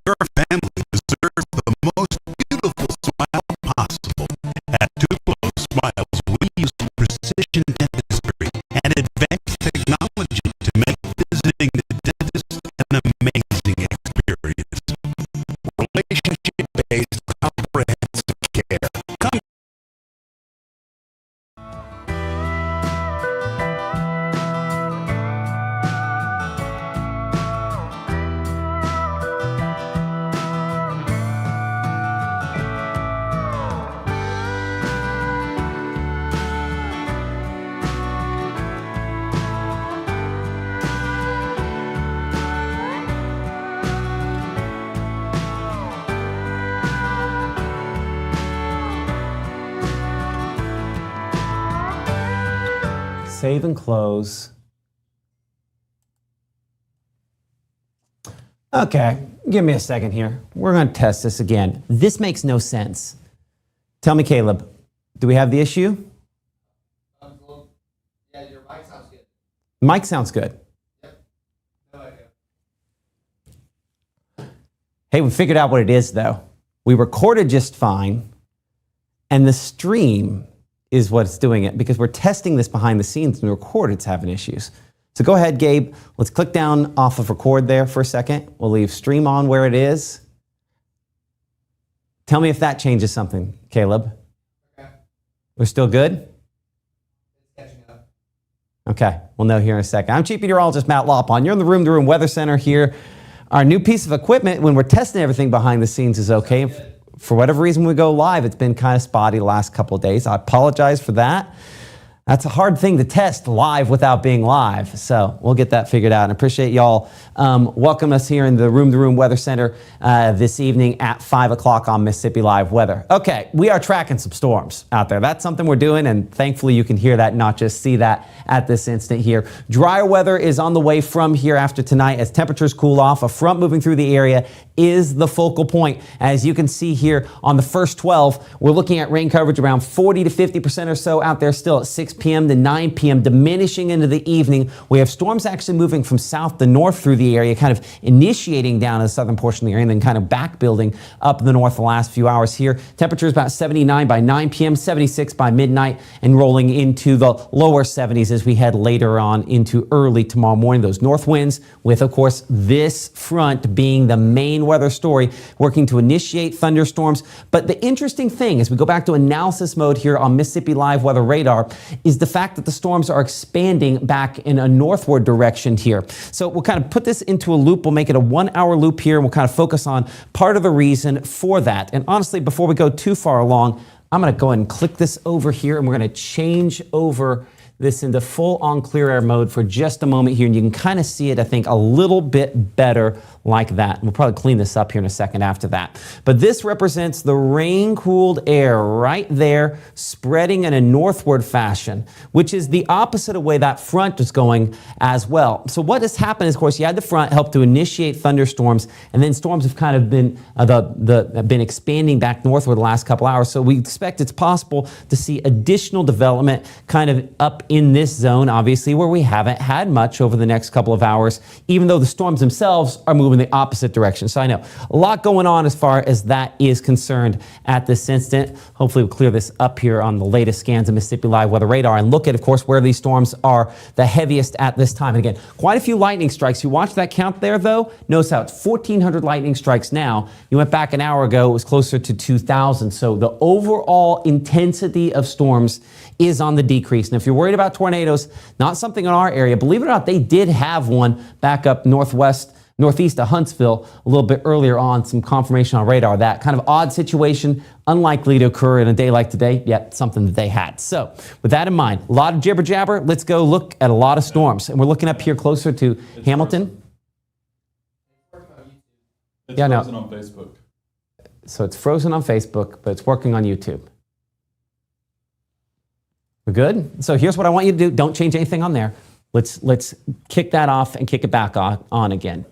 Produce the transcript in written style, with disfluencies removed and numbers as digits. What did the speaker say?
Your family deserves the most beautiful smile possible. At Tupelo Smiles, we use precision dentistry and advanced technology to make visiting the dentist an amazing experience. Relationship-based comprehensive care. Come Save and close. Okay, give me a second here. We're going to test this again. This makes no sense. Tell me, Caleb, do we have the issue? Yeah, your mic sounds good. Mic sounds good. Yep. No idea. Hey, we figured out what it is, though. We recorded just fine, and the stream is what's doing it, because we're testing this behind the scenes and the record, it's having issues. So go ahead, Gabe. Let's click down off of record there for a second. We'll leave stream on where it is. Tell me if that changes something, Caleb. Okay. We're still good? It's catching up. Okay, we'll know here in a second. I'm Chief Meteorologist Matt Lopon. You're in the room-to-room weather center here. Our new piece of equipment, when we're testing everything behind the scenes, is okay. For whatever reason, when we go live, it's been kind of spotty the last couple of days. I apologize for that. That's a hard thing to test live without being live. So we'll get that figured out. And appreciate y'all welcoming us here in the room-to-room weather center this evening at 5 o'clock on Mississippi Live Weather. Okay, we are tracking some storms out there. That's something we're doing, and thankfully you can hear that, not just see that at this instant here. Drier weather is on the way from here after tonight as temperatures cool off. A front moving through the area is the focal point. As you can see here on the first 12, we're looking at rain coverage around 40 to 50% or so out there still at 6 p.m. to 9 p.m., diminishing into the evening. We have storms actually moving from south to north through the area, kind of initiating down in the southern portion of the area and then kind of back building up in the north the last few hours here. Temperatures about 79 by 9 p.m., 76 by midnight, and rolling into the lower 70s as we head later on into early tomorrow morning. Those north winds with, of course, this front being the main weather story, working to initiate thunderstorms. But the interesting thing as we go back to analysis mode here on Mississippi Live Weather Radar is the fact that the storms are expanding back in a northward direction here. So we'll kind of put this into a loop. We'll make it a 1 hour loop here, and we'll kind of focus on part of the reason for that. And honestly, before we go too far along, I'm going to go ahead and click this over here, and we're going to change over this into full on clear air mode for just a moment here, and you can kind of see it, I think, a little bit better like that. We'll probably clean this up here in a second after that. But this represents the rain-cooled air right there, spreading in a northward fashion, which is the opposite of way that front is going as well. So what has happened is, of course, you had the front help to initiate thunderstorms, and then storms have kind of been have been expanding back northward the last couple hours. So we expect it's possible to see additional development kind of up in this zone, obviously, where we haven't had much over the next couple of hours, even though the storms themselves are moving the opposite direction. So I know a lot going on as far as that is concerned at this instant. Hopefully we'll clear this up here on the latest scans of Mississippi Live Weather Radar and look at, of course, where these storms are the heaviest at this time. And again, quite a few lightning strikes. You watch that count there, though. Notice how it's 1,400 lightning strikes now. You went back an hour ago, it was closer to 2,000. So the overall intensity of storms is on the decrease. And if you're worried about tornadoes, not something in our area, believe it or not, they did have one back up northeast of Huntsville a little bit earlier on, some confirmation on radar. That kind of odd situation, unlikely to occur in a day like today, yet something that they had. So with that in mind, a lot of jibber jabber. Let's go look at a lot of storms. And we're looking up here closer to Hamilton. It's Yeah, no. frozen on Facebook. So it's frozen on Facebook, but it's working on YouTube. We're good? So here's what I want you to do. Don't change anything on there. Let's kick that off and kick it back on again.